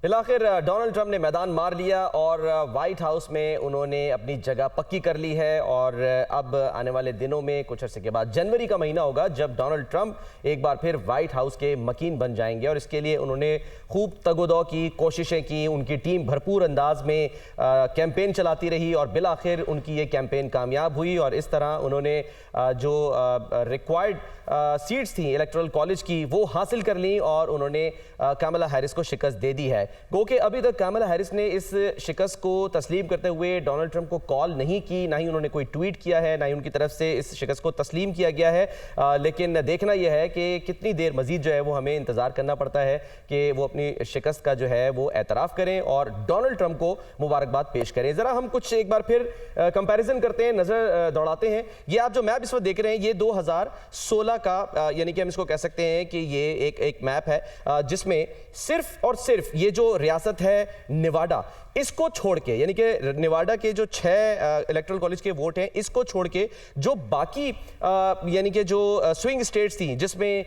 फिलहाल Donald Trump ने मैदान मार लिया और वाइट हाउस में उन्होंने अपनी जगह पक्की कर ली है। और अब आने वाले दिनों में कुछ अर्से के बाद जनवरी का महीना होगा जब डोनाल्ड ट्रंप एक बार फिर वाइट हाउस के मकीन बन जाएंगे। और इसके लिए उन्होंने खूब तगोदो की, कोशिशें की, उनकी टीम भरपूर अंदाज में कैंपेन चलाती रही और बिलाखिर उनकी ये कैंपेन कामयाब हुई। और इस तरह उन्होंने जो रिक्वायर्ड सीट्स थी इलेक्टोरल कॉलेज की वो हासिल कर ली और उन्होंने कमला हैरिस को शिकस्त दे दी है। गो कि अभी तक कमला हैरिस ने इस शिकस्त को तस्लीम करते हुए डोनाल्ड ट्रंप को कॉल नहीं की, ना ही उन्होंने कोई ट्वीट किया है, ना ही उनकी तरफ से इस शिकस्त को तस्लीम किया गया है। लेकिन देखना यह है कि कितनी देर मजीद जो है वो हमें इंतजार करना पड़ता है कि वो अपनी शिकस्त का जो है वो एतराफ़ करें और डोनाल्ड ट्रंप को मुबारकबाद पेश करें। ज़रा हम कुछ एक बार फिर कंपैरिजन करते हैं, नज़र दौड़ाते हैं। ये आप जो मैप इस वक्त देख रहे हैं ये 2016 का, यानी कि हम इसको कह सकते हैं कि ये एक मैप है जिसमें सिर्फ और सिर्फ ये जो रियासत है नेवाडा, इसको छोड़ के, यानी कि नेवाडा के जो 6 इलेक्टोरल कॉलेज के वोट हैं इसको छोड़ के जो बाकी यानी कि जो स्विंग स्टेट्स थी, जिसमें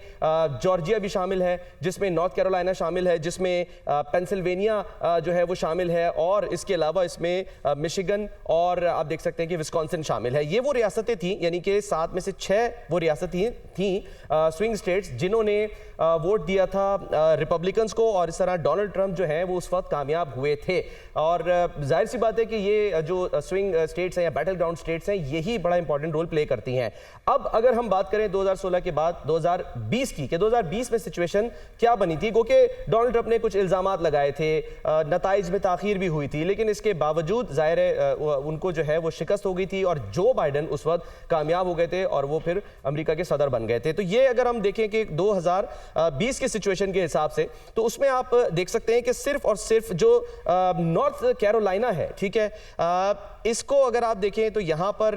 जॉर्जिया भी शामिल है, जिसमें नॉर्थ कैरोलिना शामिल है, जिसमें पेंसिल्वेनिया जो है वो शामिल है और इसके अलावा इसमें मिशिगन और आप देख सकते हैं कि विस्कॉन्सिन शामिल है। ये वो रियासतें थी, यानी कि 7 में से 6 वो रियासतें थी स्विंग स्टेट्स जिन्होंने वोट दिया था रिपब्लिकन्स को। और इस तरह डोनाल्ड ट्रंप जो है वो उस वक्त कामयाब हुए थे। और जाहिर सी बात है कि ये जो स्विंग स्टेट्स हैं या बैटल ग्राउंड स्टेट्स हैं यही बड़ा इंपॉर्टेंट रोल प्ले करती हैं। अब अगर हम बात करें 2016 के बाद 2020 की, कि 2020 में सिचुएशन क्या बनी थी, क्योंकि डोनाल्ड ट्रंप ने कुछ इल्जामात लगाए थे, नताइज में ताखीर भी हुई थी, लेकिन इसके बावजूद जाहिर है उनको जो है वो शिकस्त हो गई थी और जो बाइडन उस वक्त कामयाब हो गए थे और वो फिर अमेरिका के सदर बन गए थे। तो ये अगर हम देखें कि 2020 के सिचुएशन के हिसाब से, तो उसमें आप देख सकते हैं कि सिर्फ और सिर्फ जो नॉर्थ कैरोलिना है, ठीक है, इसको अगर आप देखें तो यहाँ पर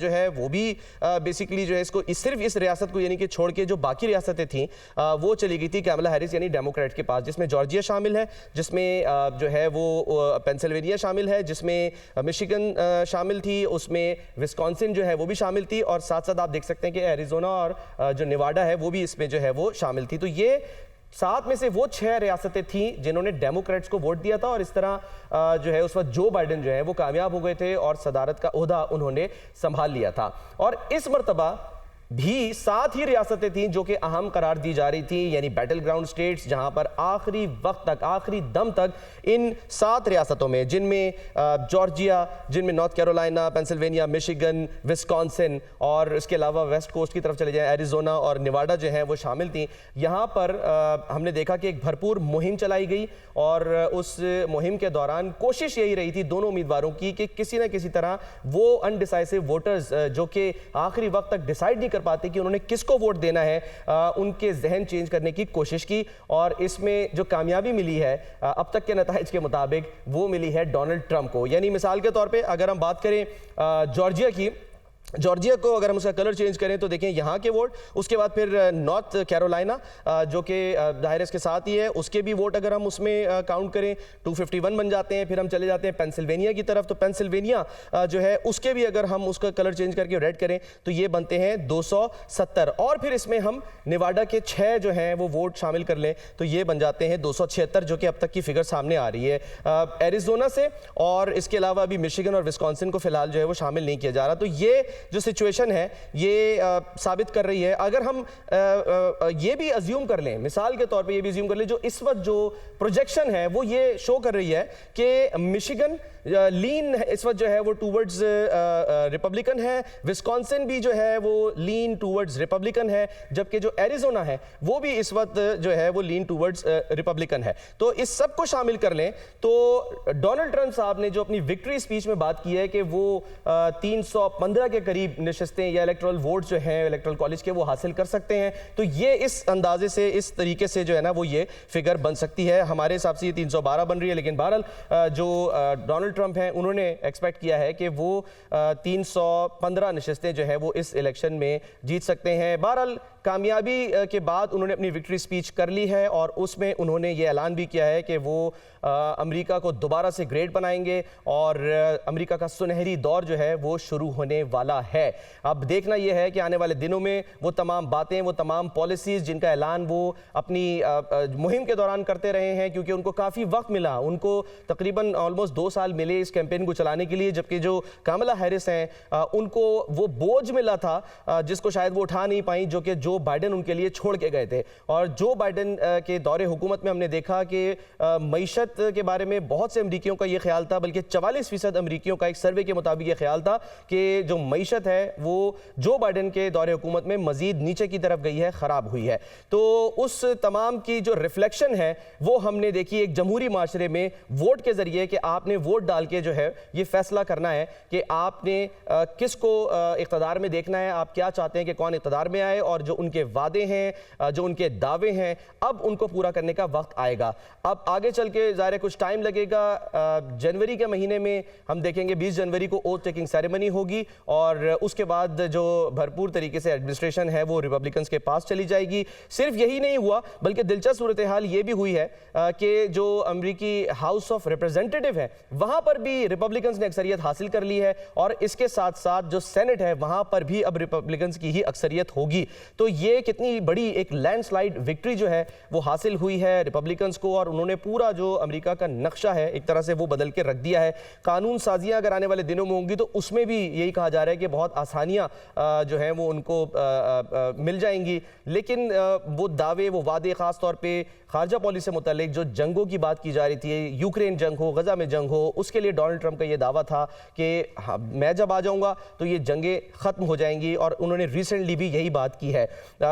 जो है वो भी बेसिकली जो है इसको सिर्फ इस रियासत को यानी कि छोड़ के जो बाकी रियासतें थी वो चली गई थी कमला हैरिस यानी डेमोक्रेट के पास, जिसमें जॉर्जिया शामिल है, जिसमें जो है वो पेंसिल्वेनिया शामिल है, जिसमें मिशिगन शामिल थी, उसमें विस्कॉन्सिन जो है वो भी शामिल थी और साथ साथ आप देख सकते हैं कि एरिजोना और जो नेवाडा है वो भी इसमें जो है वो शामिल थी। तो ये 7 में से वो 6 रियासतें थी जिन्होंने डेमोक्रेट्स को वोट दिया था और इस तरह जो है उस वक्त जो बाइडन जो है वो कामयाब हो गए थे और सदारत का ओहदा उन्होंने संभाल लिया था। और इस मर्तबा भी 7 ही रियासतें थीं जो कि अहम करार दी जा रही थी, यानी बैटल ग्राउंड स्टेट्स, जहां पर आखिरी वक्त तक, आखिरी दम तक इन 7 रियासतों में, जिनमें जॉर्जिया, जिनमें north Carolina, Pennsylvania, Michigan, Wisconsin और इसके अलावा वेस्ट कोस्ट की तरफ चले जाए एरिजोना और नेवाडा जो है वो शामिल थी। यहाँ पर हमने देखा कि एक भरपूर मुहिम चलाई गई और उस मुहिम के दौरान कोशिश यही रही थी दोनों उम्मीदवारों की कि किसी न किसी तरह वो अनडिसाइसिव वोटर्स जो कि आखिरी वक्त तक डिसाइड नहीं कर पाते कि उन्होंने किसको वोट देना है, उनके जहन चेंज करने की कोशिश की। और इसमें जो कामयाबी मिली है अब तक के नताइज के मुताबिक वो मिली है डोनाल्ड ट्रंप को। यानी मिसाल के तौर पे अगर हम बात करें जॉर्जिया की, जॉर्जिया को अगर हम उसका कलर चेंज करें तो देखें यहाँ के वोट, उसके बाद फिर नॉर्थ कैरोलिना जो कि दायरे के साथ ही है, उसके भी वोट अगर हम उसमें काउंट करें 251 बन जाते हैं। फिर हम चले जाते हैं पेंसिल्वेनिया की तरफ, तो पेंसिल्वेनिया जो है उसके भी अगर हम उसका कलर चेंज करके रेड करें तो ये बनते हैं 270। और फिर इसमें हम नेवाडा के 6 जो हैं वो वोट शामिल कर लें तो ये बन जाते हैं 276, जो कि अब तक की फिगर सामने आ रही है एरिजोना से। और इसके अलावा अभी मिशिगन और विस्कॉन्सिन को फिलहाल जो है वो शामिल नहीं किया जा रहा। तो ये जो सिचुएशन है ये साबित कर रही है, अगर हम ये भी अज्यूम कर लें, मिसाल के तौर पे ये भी अज्यूम कर लें, जो इस वक्त जो प्रोजेक्शन है वो ये शो कर रही है कि मिशिगन लीन इस वक्त जो है वो टूवर्ड्स रिपब्लिकन है, विस्कॉन्सिन भी जो है वो लीन टूवर्ड्स रिपब्लिकन है, जबकि जो एरिजोना है वो भी इस वक्त जो है वो लीन टूवर्ड्स रिपब्लिकन है। तो इस सब को शामिल कर लें तो डोनाल्ड ट्रंप साहब ने जो अपनी विक्ट्री स्पीच में बात की है कि वो 315 के करीब नशिस्तें या इलेक्टोरल वोट जो हैं इलेक्टोरल कॉलेज के वो हासिल कर सकते हैं। तो ये इस अंदाजे से, इस तरीके से जो है ना वो ये फिगर बन सकती है। हमारे हिसाब से ये 312 बन रही है, लेकिन बहरहाल जो डोनाल्ड ट्रंप हैं उन्होंने एक्सपेक्ट किया है कि वो 315 नशिस्तें जो है वो इस इलेक्शन में जीत सकते हैं। बहरहाल कामयाबी के बाद उन्होंने अपनी विक्ट्री स्पीच कर ली है और उसमें उन्होंने ये ऐलान भी किया है कि वो अमेरिका को दोबारा से ग्रेट बनाएंगे और अमेरिका का सुनहरी दौर जो है वो शुरू होने वाला किया है। अब देखना यह है कि आने वाले दिनों में वो तमाम बातें, वो तमाम पॉलिसीज जिनका ऐलान वो अपनी मुहिम के दौरान करते रहे हैं, क्योंकि उनको काफ़ी वक्त मिला, उनको तकरीबन ऑलमोस्ट 2 साल मिले इस कैंपेन को चलाने के लिए, जबकि जो कमला हैरिस हैं उनको वो बोझ मिला था जिसको शायद वो उठा नहीं पाई, जो कि जो बाइडेन उनके लिए छोड़ के गए थे। और जो बाइडेन के दौरे हुकूमत में हमने देखा कि मईशत के बारे में बहुत से अमरीकियों का ये ख्याल था, बल्कि 44% अमरीकियों का एक सर्वे के मुताबिक ये ख्याल था कि जो मईशत है वो जो बाइडेन के दौरे हुकूमत में मजीद नीचे की तरफ गई है, खराब हुई है। तो उस तमाम की जो रिफ्लेक्शन है वो हमने देखी एक जमहूरी माशरे में वोट के जरिए, कि आपने वोट डाल के जो है ये फैसला करना है कि आपने किसको इक़्तिदार में देखना है, आप क्या चाहते हैं कि कौन इक़्तिदार में आए, और जो उनके वादे हैं, जो उनके दावे हैं, अब उनको पूरा करने का वक्त आएगा। अब आगे चल के ज़ाहिर कुछ टाइम लगेगा। जनवरी के महीने में हम देखेंगे 20 जनवरी को ओथ टेकिंग सेरेमनी होगी, और उसके बाद जो भरपूर तरीके से एडमिनिस्ट्रेशन है वो रिपब्लिकन्स के पास चली जाएगी। सिर्फ यही नहीं हुआ, बल्कि दिलचस्प सूरत हाल ये भी हुई है कि जो अमरीकी हाउस ऑफ रिप्रेजेंटेटिव है वहां पर भी रिपब्लिकन्स ने अक्सरियत हासिल कर ली है, और इसके साथ साथ जो सेनेट है वहां पर भी अब रिपब्लिकन्स की ही अक्सरियत होगी। तो ये कितनी बड़ी एक लैंडस्लाइड विक्ट्री जो है वो हासिल हुई है रिपब्लिकन्स को, और उन्होंने पूरा जो अमेरिका का नक्शा है एक तरह से वो बदल के रख दिया है। कानून साजियां अगर आने वाले दिनों में होंगी तो उसमें भी यही कहा जा रहा है कि बहुत आसानियां जो हैं वो उनको मिल जाएंगी। लेकिन वो दावे, वो वादे, खास तौर पे खारजा पॉलिसी से मुतालिक जो जंगों की बात की जा रही थी, यूक्रेन जंग हो, गजा में जंग हो, उसके लिए डोनाल्ड ट्रंप का ये दावा था कि मैं जब आ जाऊंगा तो ये जंगें खत्म हो जाएंगी, और उन्होंने रिसेंटली भी यही बात की है।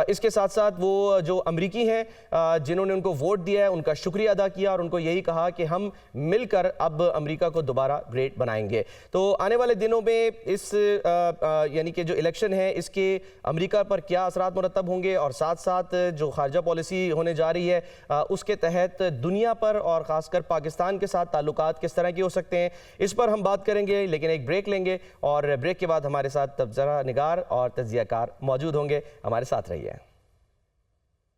इसके साथ साथ वो जो अमरीकी हैं जिन्होंने उनको वोट दिया है उनका शुक्रिया अदा किया, और उनको यही कहा कि हम मिलकर अब अमेरिका को दोबारा ग्रेट बनाएंगे। तो आने वाले दिनों में इस यानी कि जो इलेक्शन है इसके अमेरिका पर क्या असरात मुरतब होंगे, और साथ साथ जो खारजा पॉलिसी होने जा रही है उसके तहत दुनिया पर और ख़ासकर पाकिस्तान के साथ ताल्लुकात किस तरह के हो सकते हैं, इस पर हम बात करेंगे। लेकिन एक ब्रेक लेंगे, और ब्रेक के बाद हमारे साथ तबसरा निगार और तज्ज़ियाकार मौजूद होंगे। हमारे साथ रहिए।